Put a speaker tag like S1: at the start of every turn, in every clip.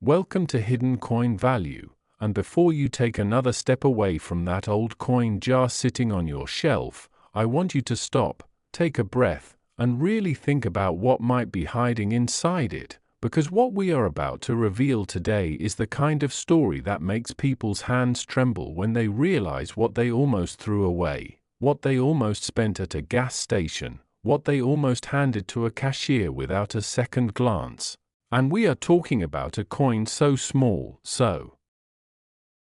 S1: Welcome to Hidden Coin Value, and before you take another step away from that old coin jar sitting on your shelf, I want you to stop, take a breath, and really think about what might be hiding inside it, because what we are about to reveal today is the kind of story that makes people's hands tremble when they realize what they almost threw away, what they almost spent at a gas station, what they almost handed to a cashier without a second glance. And we are talking about a coin so small, so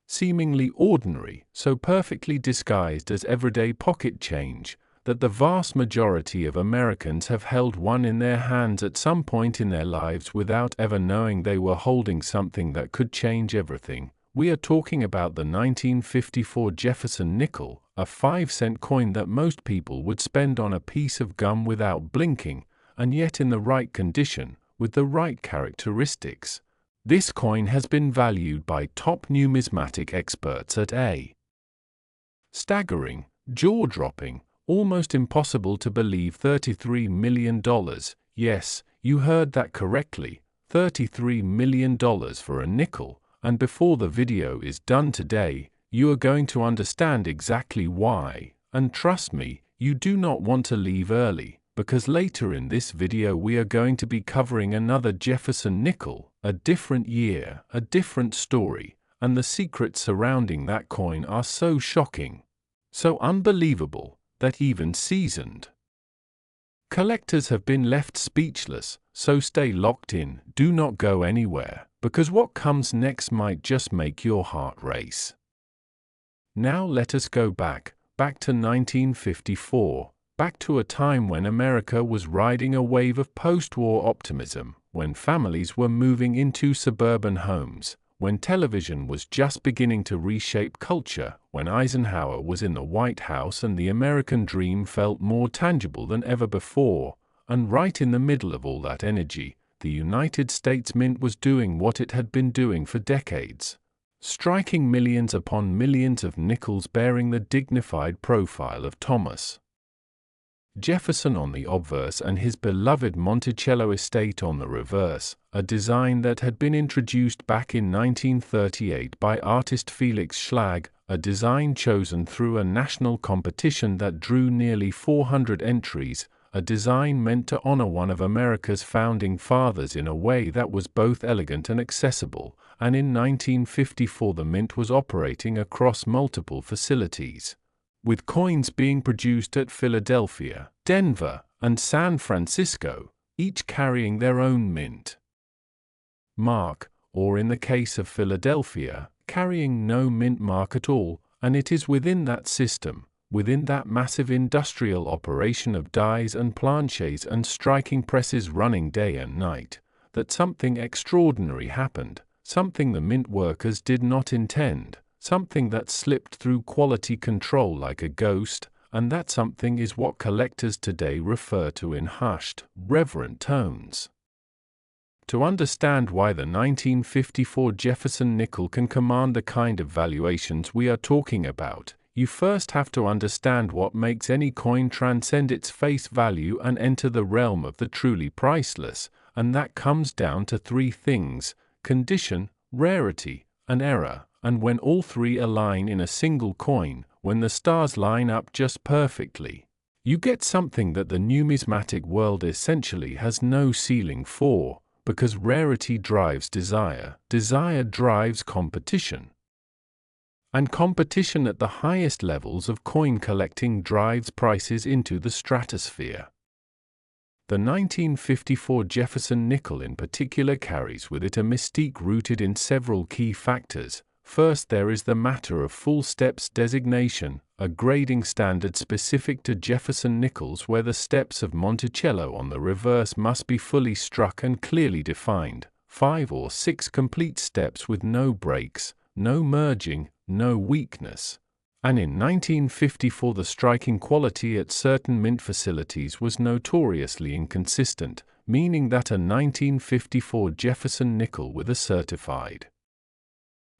S1: seemingly ordinary, so perfectly disguised as everyday pocket change, that the vast majority of Americans have held one in their hands at some point in their lives without ever knowing they were holding something that could change everything. We are talking about the 1954 Jefferson Nickel, a 5-cent coin that most people would spend on a piece of gum without blinking, and yet in the right condition, with the right characteristics. This coin has been valued by top numismatic experts at a staggering, jaw-dropping, almost impossible to believe $33 million. Yes, you heard that correctly, $33 million for a nickel, and before the video is done today, you are going to understand exactly why, and trust me, you do not want to leave early, because later in this video we are going to be covering another Jefferson Nickel, a different year, a different story, and the secrets surrounding that coin are so shocking, so unbelievable, that even seasoned collectors have been left speechless. So stay locked in, do not go anywhere, because what comes next might just make your heart race. Now let us go back to 1954. Back to a time when America was riding a wave of post-war optimism, when families were moving into suburban homes, when television was just beginning to reshape culture, when Eisenhower was in the White House and the American dream felt more tangible than ever before, and right in the middle of all that energy, the United States Mint was doing what it had been doing for decades, striking millions upon millions of nickels bearing the dignified profile of Thomas Jefferson on the obverse and his beloved Monticello estate on the reverse, a design that had been introduced back in 1938 by artist Felix Schlag, a design chosen through a national competition that drew nearly 400 entries, a design meant to honor one of America's founding fathers in a way that was both elegant and accessible, and in 1954 the Mint was operating across multiple facilities, with coins being produced at Philadelphia, Denver, and San Francisco, each carrying their own mint mark, or in the case of Philadelphia, carrying no mint mark at all, and it is within that system, within that massive industrial operation of dies and planches and striking presses running day and night, that something extraordinary happened, something the mint workers did not intend, something that slipped through quality control like a ghost, and that something is what collectors today refer to in hushed, reverent tones. To understand why the 1954 Jefferson Nickel can command the kind of valuations we are talking about, you first have to understand what makes any coin transcend its face value and enter the realm of the truly priceless, and that comes down to three things: condition, rarity, and error. And when all three align in a single coin, when the stars line up just perfectly, you get something that the numismatic world essentially has no ceiling for, because rarity drives desire, desire drives competition, and competition at the highest levels of coin collecting drives prices into the stratosphere. The 1954 Jefferson Nickel in particular carries with it a mystique rooted in several key factors. First, there is the matter of full steps designation, a grading standard specific to Jefferson Nickels where the steps of Monticello on the reverse must be fully struck and clearly defined, 5 or 6 complete steps with no breaks, no merging, no weakness. And in 1954 the striking quality at certain mint facilities was notoriously inconsistent, meaning that a 1954 Jefferson Nickel with a certified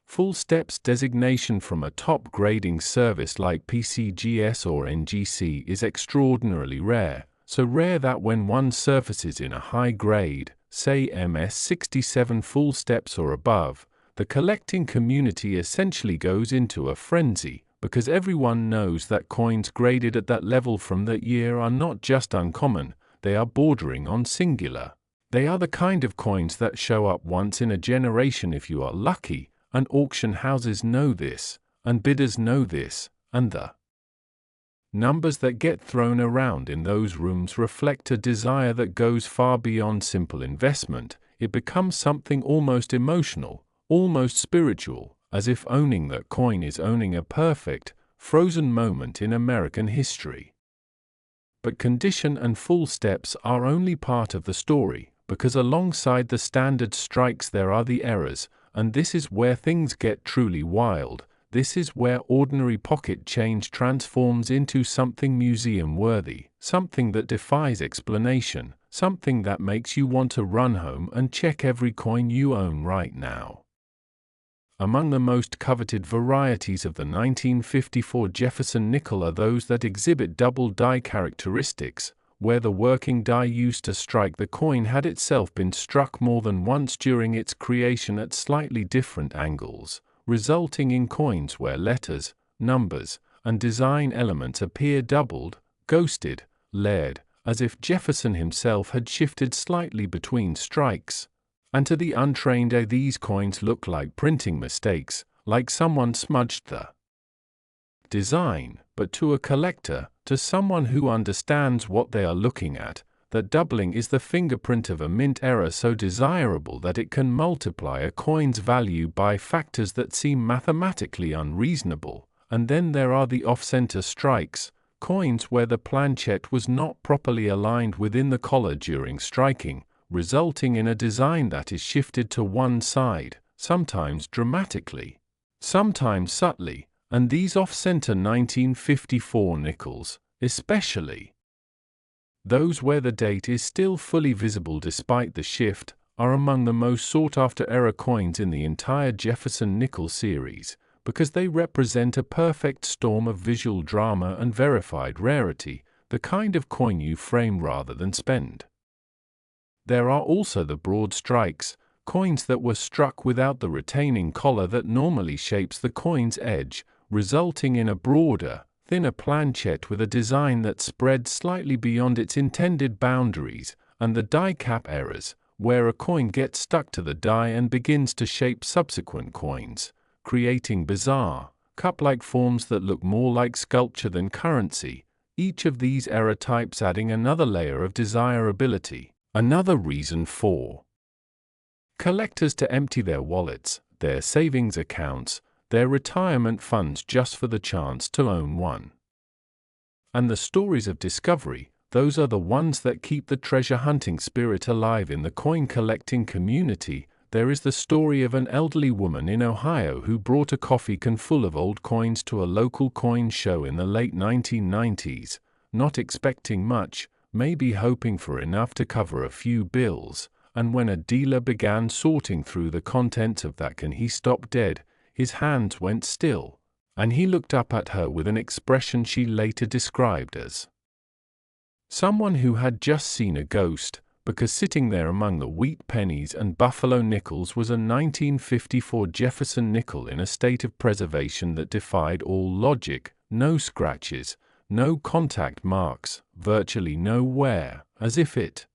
S1: full steps designation from a top grading service like PCGS or NGC is extraordinarily rare, so rare that when one surfaces in a high-grade, say MS-67 full steps or above, the collecting community essentially goes into a frenzy, because everyone knows that coins graded at that level from that year are not just uncommon, they are bordering on singular. They are the kind of coins that show up once in a generation if you are lucky, and auction houses know this, and bidders know this, and the numbers that get thrown around in those rooms reflect a desire that goes far beyond simple investment. It becomes something almost emotional, almost spiritual, as if owning that coin is owning a perfect, frozen moment in American history. But condition and full steps are only part of the story, because alongside the standard strikes there are the errors, and this is where things get truly wild. This is where ordinary pocket change transforms into something museum-worthy, something that defies explanation, something that makes you want to run home and check every coin you own right now. Among the most coveted varieties of the 1954 Jefferson Nickel are those that exhibit double die characteristics, where the working die used to strike the coin had itself been struck more than once during its creation at slightly different angles, resulting in coins where letters, numbers, and design elements appear doubled, ghosted, layered, as if Jefferson himself had shifted slightly between strikes. And to the untrained eye, these coins look like printing mistakes, like someone smudged the design, but to a collector, to someone who understands what they are looking at, that doubling is the fingerprint of a mint error so desirable that it can multiply a coin's value by factors that seem mathematically unreasonable. And then there are the off-center strikes, coins where the planchet was not properly aligned within the collar during striking, resulting in a design that is shifted to one side, sometimes dramatically, sometimes subtly, and these off-center 1954 nickels, especially those where the date is still fully visible despite the shift, are among the most sought-after error coins in the entire Jefferson Nickel series, because they represent a perfect storm of visual drama and verified rarity, the kind of coin you frame rather than spend. There are also the broad strikes, coins that were struck without the retaining collar that normally shapes the coin's edge, resulting in a broader, thinner planchet with a design that spreads slightly beyond its intended boundaries, and the die cap errors, where a coin gets stuck to the die and begins to shape subsequent coins, creating bizarre, cup-like forms that look more like sculpture than currency, each of these error types adding another layer of desirability. Another reason for collectors to empty their wallets, their savings accounts, their retirement funds just for the chance to own one. And the stories of discovery, those are the ones that keep the treasure hunting spirit alive in the coin collecting community. There is the story of an elderly woman in Ohio who brought a coffee can full of old coins to a local coin show in the late 1990s, not expecting much, maybe hoping for enough to cover a few bills, and when a dealer began sorting through the contents of that can, he stopped dead, his hands went still, and he looked up at her with an expression she later described as someone who had just seen a ghost, because sitting there among the wheat pennies and buffalo nickels was a 1954 Jefferson nickel in a state of preservation that defied all logic, no scratches, no contact marks, virtually no wear, as if it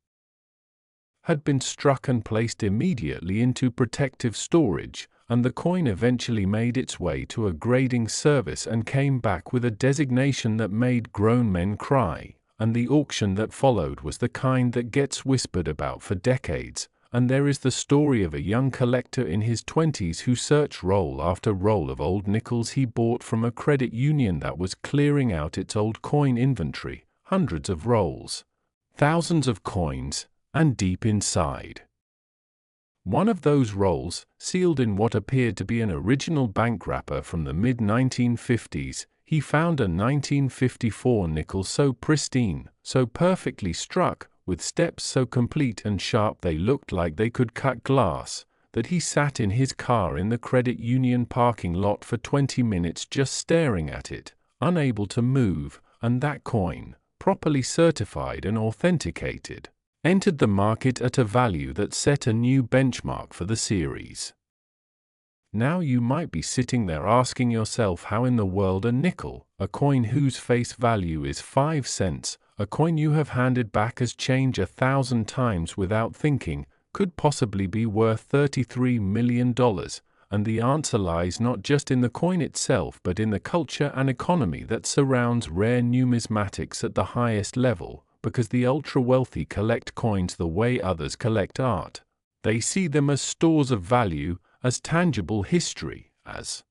S1: had been struck and placed immediately into protective storage, and the coin eventually made its way to a grading service and came back with a designation that made grown men cry, and the auction that followed was the kind that gets whispered about for decades. And there is the story of a young collector in his 20s who searched roll after roll of old nickels he bought from a credit union that was clearing out its old coin inventory, hundreds of rolls, thousands of coins, and deep inside one of those rolls, sealed in what appeared to be an original bank wrapper from the mid-1950s, he found a 1954 nickel so pristine, so perfectly struck, with steps so complete and sharp they looked like they could cut glass, that he sat in his car in the credit union parking lot for 20 minutes just staring at it, unable to move, and that coin, properly certified and authenticated, entered the market at a value that set a new benchmark for the series. Now you might be sitting there asking yourself how in the world a nickel, a coin whose face value is 5 cents, a coin you have handed back as change 1,000 times without thinking, could possibly be worth $33 million, and the answer lies not just in the coin itself but in the culture and economy that surrounds rare numismatics at the highest level, because the ultra-wealthy collect coins the way others collect art. They see them as stores of value, as tangible history, as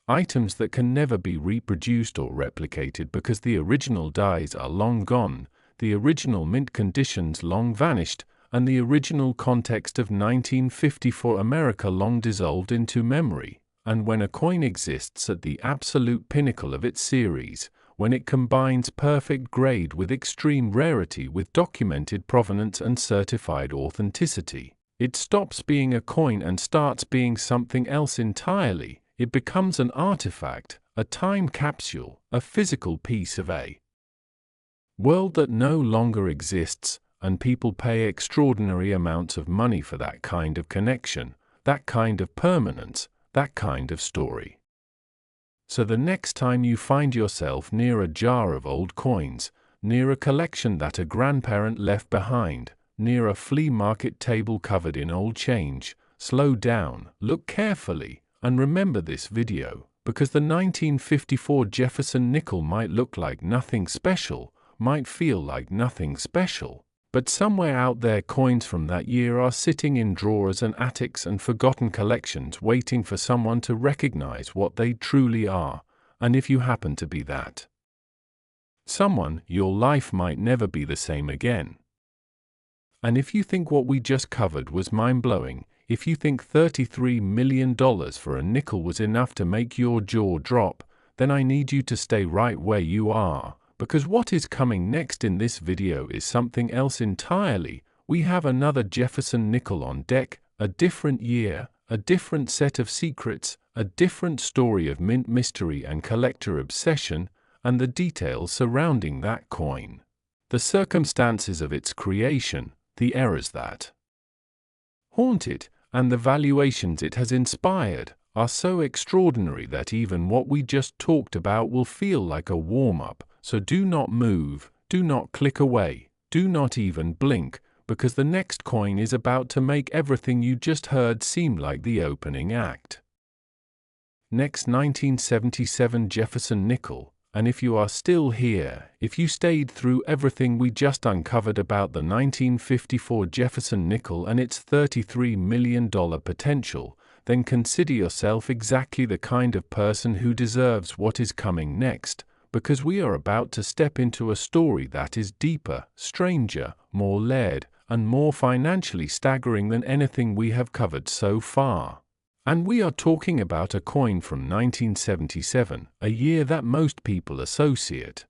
S1: items that can never be reproduced or replicated because the original dies are long gone, the original mint conditions long vanished, and the original context of 1954 America long dissolved into memory. And when a coin exists at the absolute pinnacle of its series, when it combines perfect grade with extreme rarity with documented provenance and certified authenticity, it stops being a coin and starts being something else entirely. It becomes an artifact, a time capsule, a physical piece of a world that no longer exists, and people pay extraordinary amounts of money for that kind of connection, that kind of permanence, that kind of story. So the next time you find yourself near a jar of old coins, near a collection that a grandparent left behind, near a flea market table covered in old change, slow down, look carefully, and remember this video, because the 1954 Jefferson Nickel might look like nothing special, might feel like nothing special, but somewhere out there coins from that year are sitting in drawers and attics and forgotten collections waiting for someone to recognize what they truly are, and if you happen to be that someone, your life might never be the same again. And if you think what we just covered was mind-blowing, if you think $33 million for a nickel was enough to make your jaw drop, then I need you to stay right where you are, because what is coming next in this video is something else entirely. We have another Jefferson Nickel on deck, a different year, a different set of secrets, a different story of mint mystery and collector obsession, and the details surrounding that coin, the circumstances of its creation, the errors that haunt it, and the valuations it has inspired, are so extraordinary that even what we just talked about will feel like a warm-up. So do not move, do not click away, do not even blink, because the next coin is about to make everything you just heard seem like the opening act. Next, 1977 Jefferson Nickel. And if you are still here, if you stayed through everything we just uncovered about the 1954 Jefferson Nickel and its $33 million potential, then consider yourself exactly the kind of person who deserves what is coming next, because we are about to step into a story that is deeper, stranger, more layered, and more financially staggering than anything we have covered so far. And we are talking about a coin from 1977, a year that most people associate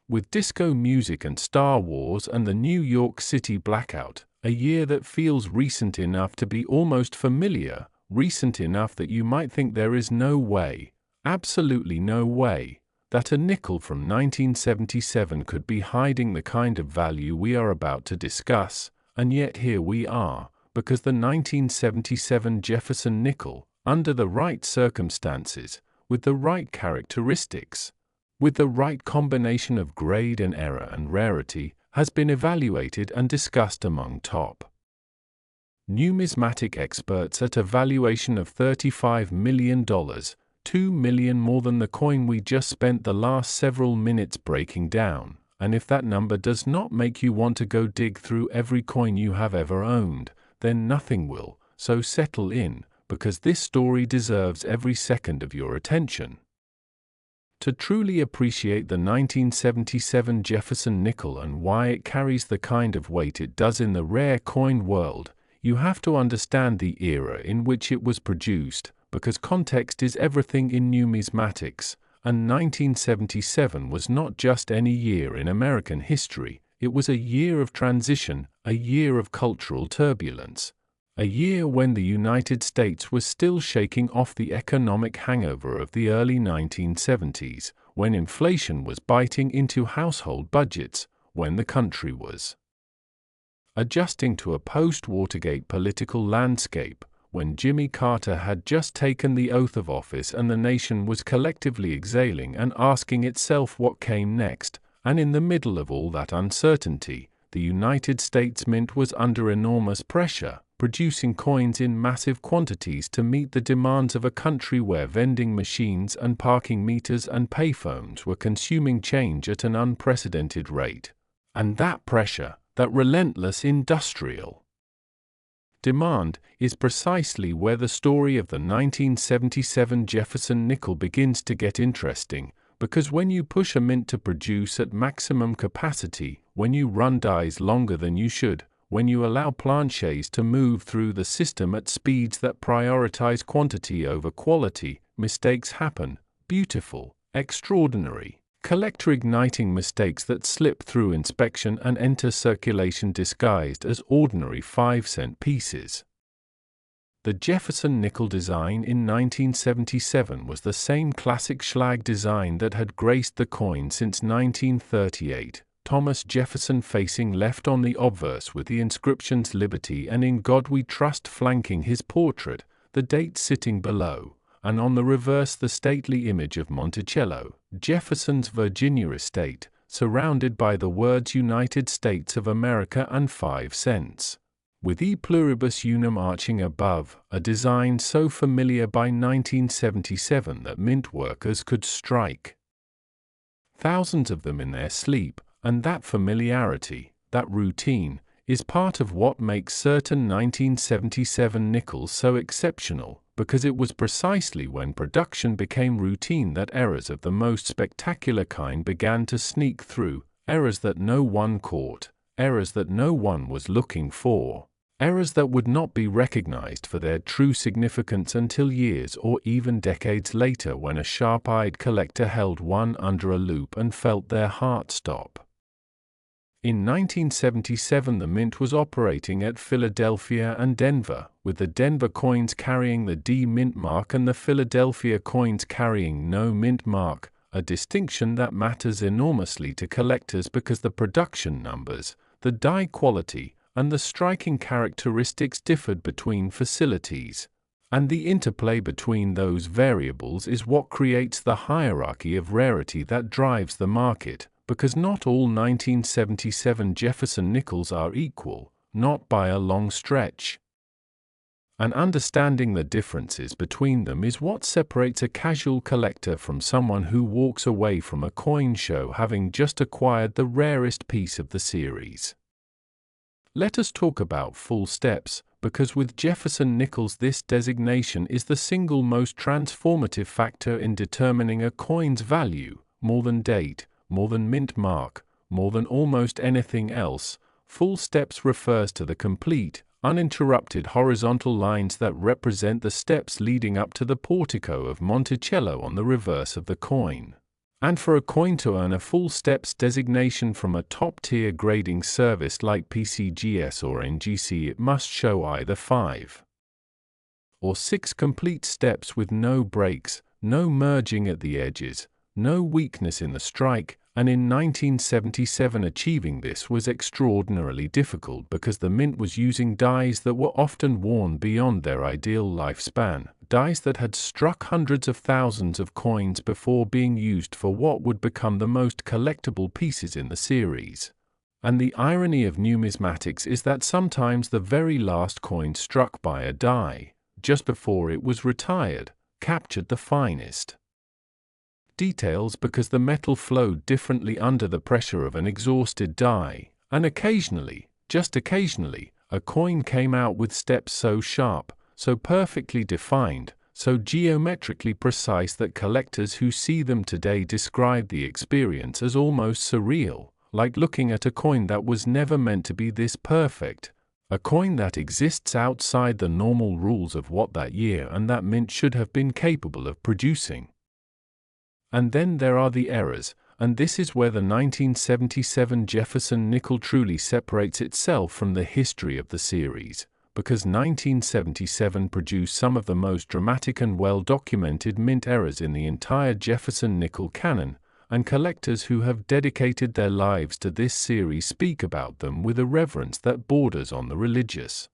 S1: with disco music and Star Wars and the New York City blackout, a year that feels recent enough to be almost familiar, recent enough that you might think there is no way, absolutely no way, that a nickel from 1977 could be hiding the kind of value we are about to discuss, and yet here we are. Because the 1977 Jefferson Nickel, under the right circumstances, with the right characteristics, with the right combination of grade and error and rarity, has been evaluated and discussed among top numismatic experts at a valuation of $35 million, $2 million more than the coin we just spent the last several minutes breaking down. And if that number does not make you want to go dig through every coin you have ever owned, then nothing will, so settle in, because this story deserves every second of your attention. To truly appreciate the 1977 Jefferson Nickel and why it carries the kind of weight it does in the rare coin world, you have to understand the era in which it was produced, because context is everything in numismatics, and 1977 was not just any year in American history. It was a year of transition, a year of cultural turbulence, a year when the United States was still shaking off the economic hangover of the early 1970s, when inflation was biting into household budgets, when the country was adjusting to a post-Watergate political landscape, when Jimmy Carter had just taken the oath of office and the nation was collectively exhaling and asking itself what came next, and in the middle of all that uncertainty, the United States Mint was under enormous pressure, producing coins in massive quantities to meet the demands of a country where vending machines and parking meters and payphones were consuming change at an unprecedented rate. And that pressure, that relentless industrial demand, is precisely where the story of the 1977 Jefferson Nickel begins to get interesting, because when you push a mint to produce at maximum capacity, when you run dies longer than you should, when you allow planchets to move through the system at speeds that prioritize quantity over quality, mistakes happen, beautiful, extraordinary, collector-igniting mistakes that slip through inspection and enter circulation disguised as ordinary 5-cent pieces. The Jefferson Nickel design in 1977 was the same classic schlag design that had graced the coin since 1938, Thomas Jefferson facing left on the obverse with the inscriptions Liberty and In God We Trust flanking his portrait, the date sitting below, and on the reverse the stately image of Monticello, Jefferson's Virginia estate, surrounded by the words United States of America and 5 cents. With E pluribus unum arching above, a design so familiar by 1977 that mint workers could strike thousands of them in their sleep, and that familiarity, that routine, is part of what makes certain 1977 nickels so exceptional, because it was precisely when production became routine that errors of the most spectacular kind began to sneak through, errors that no one caught, errors that no one was looking for, errors that would not be recognized for their true significance until years or even decades later when a sharp-eyed collector held one under a loop and felt their heart stop. In 1977 the mint was operating at Philadelphia and Denver, with the Denver coins carrying the D mint mark and the Philadelphia coins carrying no mint mark, a distinction that matters enormously to collectors because the production numbers, the die quality, and the striking characteristics differed between facilities. And the interplay between those variables is what creates the hierarchy of rarity that drives the market, because not all 1977 Jefferson Nickels are equal, not by a long stretch. And understanding the differences between them is what separates a casual collector from someone who walks away from a coin show having just acquired the rarest piece of the series. Let us talk about full steps, because with Jefferson Nickels this designation is the single most transformative factor in determining a coin's value, more than date, more than mint mark, more than almost anything else. Full steps refers to the complete, uninterrupted horizontal lines that represent the steps leading up to the portico of Monticello on the reverse of the coin. And for a coin to earn a full steps designation from a top-tier grading service like PCGS or NGC, it must show either 5 or 6 complete steps with no breaks, no merging at the edges, no weakness in the strike, and in 1977 achieving this was extraordinarily difficult because the mint was using dies that were often worn beyond their ideal lifespan, dies that had struck hundreds of thousands of coins before being used for what would become the most collectible pieces in the series. And the irony of numismatics is that sometimes the very last coin struck by a die, just before it was retired, captured the finest details because the metal flowed differently under the pressure of an exhausted die, and occasionally, just occasionally, a coin came out with steps so sharp, so perfectly defined, so geometrically precise that collectors who see them today describe the experience as almost surreal, like looking at a coin that was never meant to be this perfect, a coin that exists outside the normal rules of what that year and that mint should have been capable of producing. And then there are the errors, and this is where the 1977 Jefferson Nickel truly separates itself from the history of the series, because 1977 produced some of the most dramatic and well-documented mint errors in the entire Jefferson Nickel canon, and collectors who have dedicated their lives to this series speak about them with a reverence that borders on the religious.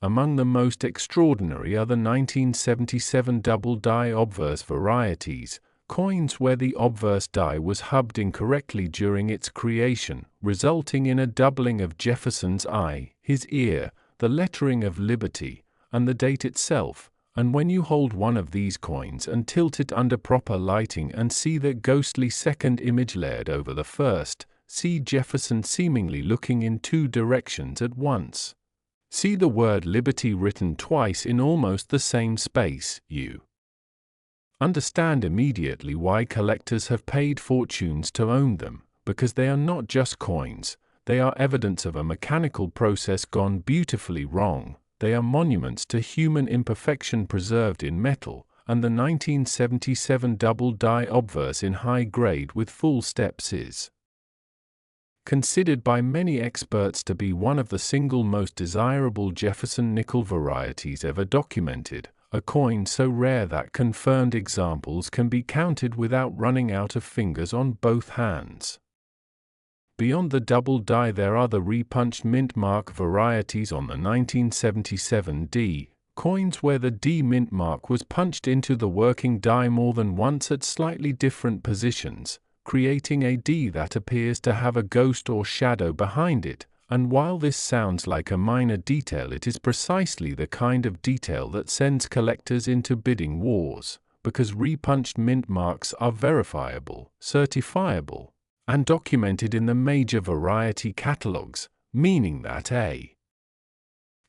S1: Among the most extraordinary are the 1977 double-die obverse varieties, coins where the obverse die was hubbed incorrectly during its creation, resulting in a doubling of Jefferson's eye, his ear, the lettering of liberty, and the date itself. And when you hold one of these coins and tilt it under proper lighting and see that ghostly second image layered over the first, see Jefferson seemingly looking in two directions at once. See the word liberty written twice in almost the same space, you understand immediately why collectors have paid fortunes to own them, because they are not just coins, they are evidence of a mechanical process gone beautifully wrong. They are monuments to human imperfection preserved in metal, and the 1977 double-die obverse in high grade with full steps is considered by many experts to be one of the single most desirable Jefferson nickel varieties ever documented, a coin so rare that confirmed examples can be counted without running out of fingers on both hands. Beyond the double die there are the repunched mint mark varieties on the 1977 D, coins where the D mint mark was punched into the working die more than once at slightly different positions, creating a D that appears to have a ghost or shadow behind it, and while this sounds like a minor detail, it is precisely the kind of detail that sends collectors into bidding wars, because repunched mint marks are verifiable, certifiable, and documented in the major variety catalogs, meaning that a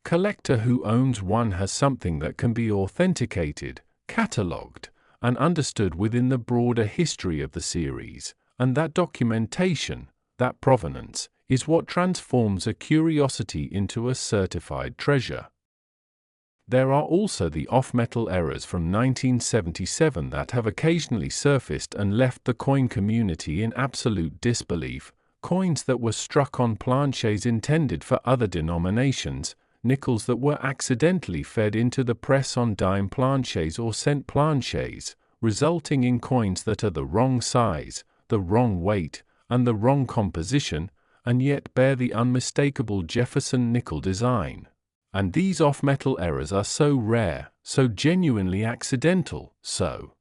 S1: collector who owns one has something that can be authenticated, catalogued, and understood within the broader history of the series, and that documentation, that provenance, is what transforms a curiosity into a certified treasure. There are also the off-metal errors from 1977 that have occasionally surfaced and left the coin community in absolute disbelief, coins that were struck on planchets intended for other denominations, nickels that were accidentally fed into the press on dime planchets or cent planchets, resulting in coins that are the wrong size, the wrong weight, and the wrong composition, and yet bear the unmistakable Jefferson nickel design. And these off-metal errors are so rare, so genuinely accidental, so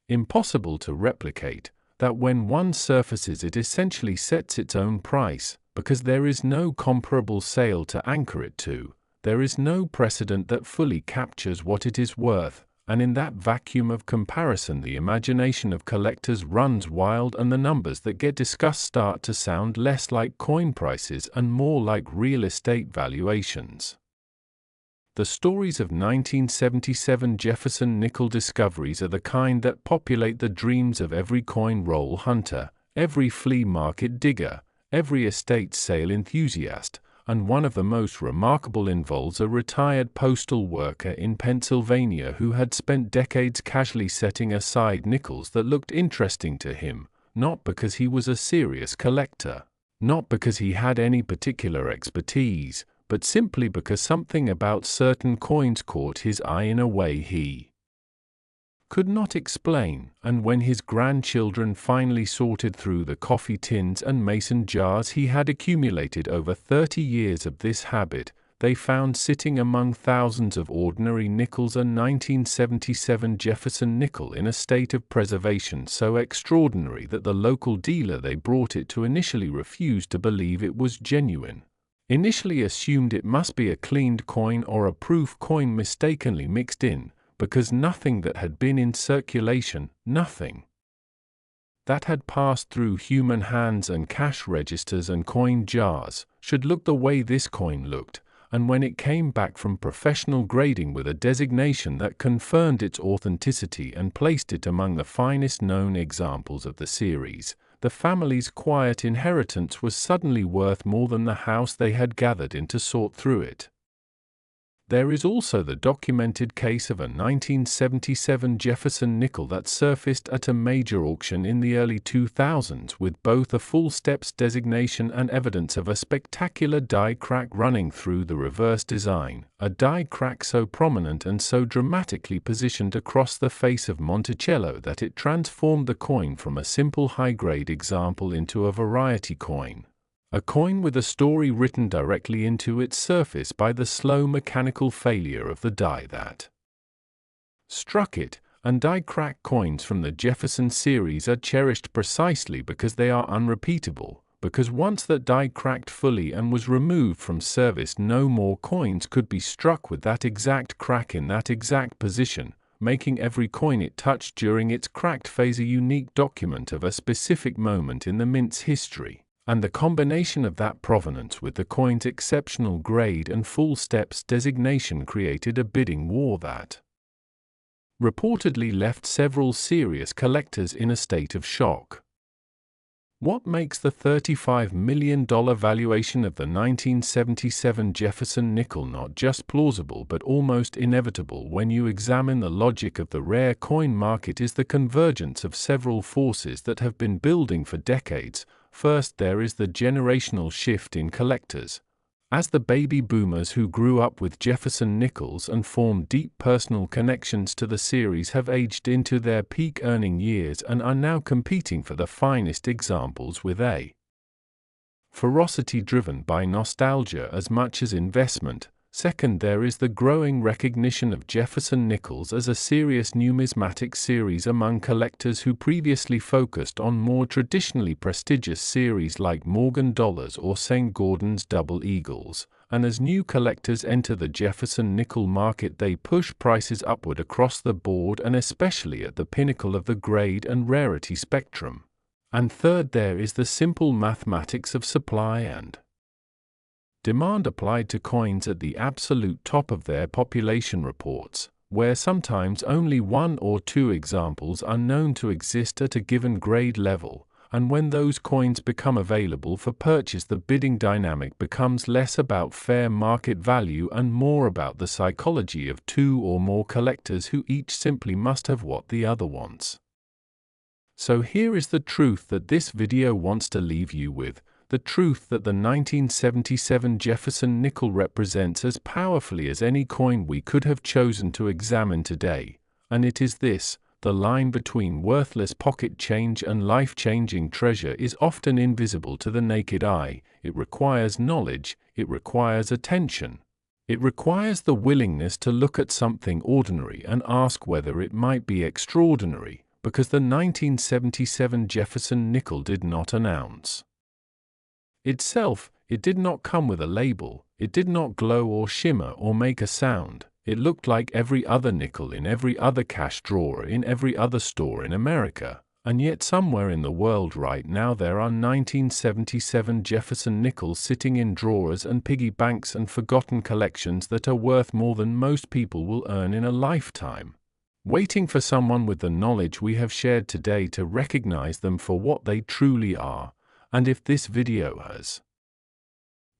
S1: impossible to replicate, that when one surfaces it essentially sets its own price, because there is no comparable sale to anchor it to, there is no precedent that fully captures what it is worth, and in that vacuum of comparison the imagination of collectors runs wild and the numbers that get discussed start to sound less like coin prices and more like real estate valuations. The stories of 1977 Jefferson nickel discoveries are the kind that populate the dreams of every coin roll hunter, every flea market digger, every estate sale enthusiast, and one of the most remarkable involves a retired postal worker in Pennsylvania who had spent decades casually setting aside nickels that looked interesting to him, not because he was a serious collector, not because he had any particular expertise, but simply because something about certain coins caught his eye in a way he could not explain, and when his grandchildren finally sorted through the coffee tins and mason jars he had accumulated over 30 years of this habit, they found sitting among thousands of ordinary nickels a 1977 Jefferson nickel in a state of preservation so extraordinary that the local dealer they brought it to initially refused to believe it was genuine. Initially assumed it must be a cleaned coin or a proof coin mistakenly mixed in, because nothing that had been in circulation, nothing that had passed through human hands and cash registers and coin jars, should look the way this coin looked, and when it came back from professional grading with a designation that confirmed its authenticity and placed it among the finest known examples of the series, the family's quiet inheritance was suddenly worth more than the house they had gathered in to sort through it. There is also the documented case of a 1977 Jefferson nickel that surfaced at a major auction in the early 2000s with both a full steps designation and evidence of a spectacular die crack running through the reverse design, a die crack so prominent and so dramatically positioned across the face of Monticello that it transformed the coin from a simple high-grade example into a variety coin. A coin with a story written directly into its surface by the slow mechanical failure of the die that struck it, and die crack coins from the Jefferson series are cherished precisely because they are unrepeatable, because once that die cracked fully and was removed from service, no more coins could be struck with that exact crack in that exact position, making every coin it touched during its cracked phase a unique document of a specific moment in the mint's history. And the combination of that provenance with the coin's exceptional grade and full steps designation created a bidding war that reportedly left several serious collectors in a state of shock. What makes the $35 million valuation of the 1977 Jefferson nickel not just plausible but almost inevitable when you examine the logic of the rare coin market is the convergence of several forces that have been building for decades. First, there is the generational shift in collectors. As the baby boomers who grew up with Jefferson Nickels and formed deep personal connections to the series have aged into their peak earning years and are now competing for the finest examples with a ferocity driven by nostalgia as much as investment. Second, there is the growing recognition of Jefferson Nickels as a serious numismatic series among collectors who previously focused on more traditionally prestigious series like Morgan Dollars or St. Gordon's Double Eagles, and as new collectors enter the Jefferson nickel market they push prices upward across the board and especially at the pinnacle of the grade and rarity spectrum. And third, there is the simple mathematics of supply and demand applied to coins at the absolute top of their population reports, where sometimes only one or two examples are known to exist at a given grade level, and when those coins become available for purchase the bidding dynamic becomes less about fair market value and more about the psychology of two or more collectors who each simply must have what the other wants. So here is the truth that this video wants to leave you with. The truth that the 1977 Jefferson nickel represents as powerfully as any coin we could have chosen to examine today, and it is this: the line between worthless pocket change and life-changing treasure is often invisible to the naked eye. It requires knowledge, it requires attention. It requires the willingness to look at something ordinary and ask whether it might be extraordinary, because the 1977 Jefferson nickel did not announce itself. It did not come with a label, it did not glow or shimmer or make a sound. It looked like every other nickel in every other cash drawer in every other store in America, and yet somewhere in the world right now there are 1977 Jefferson nickels sitting in drawers and piggy banks and forgotten collections that are worth more than most people will earn in a lifetime, waiting for someone with the knowledge we have shared today to recognize them for what they truly are. And if this video has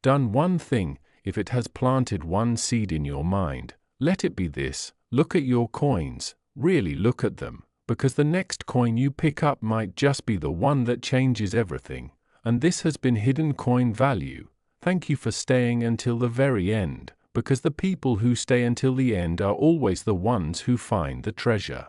S1: done one thing, if it has planted one seed in your mind, let it be this: look at your coins, really look at them, because the next coin you pick up might just be the one that changes everything. And this has been Hidden Coin Value. Thank you for staying until the very end, because the people who stay until the end are always the ones who find the treasure.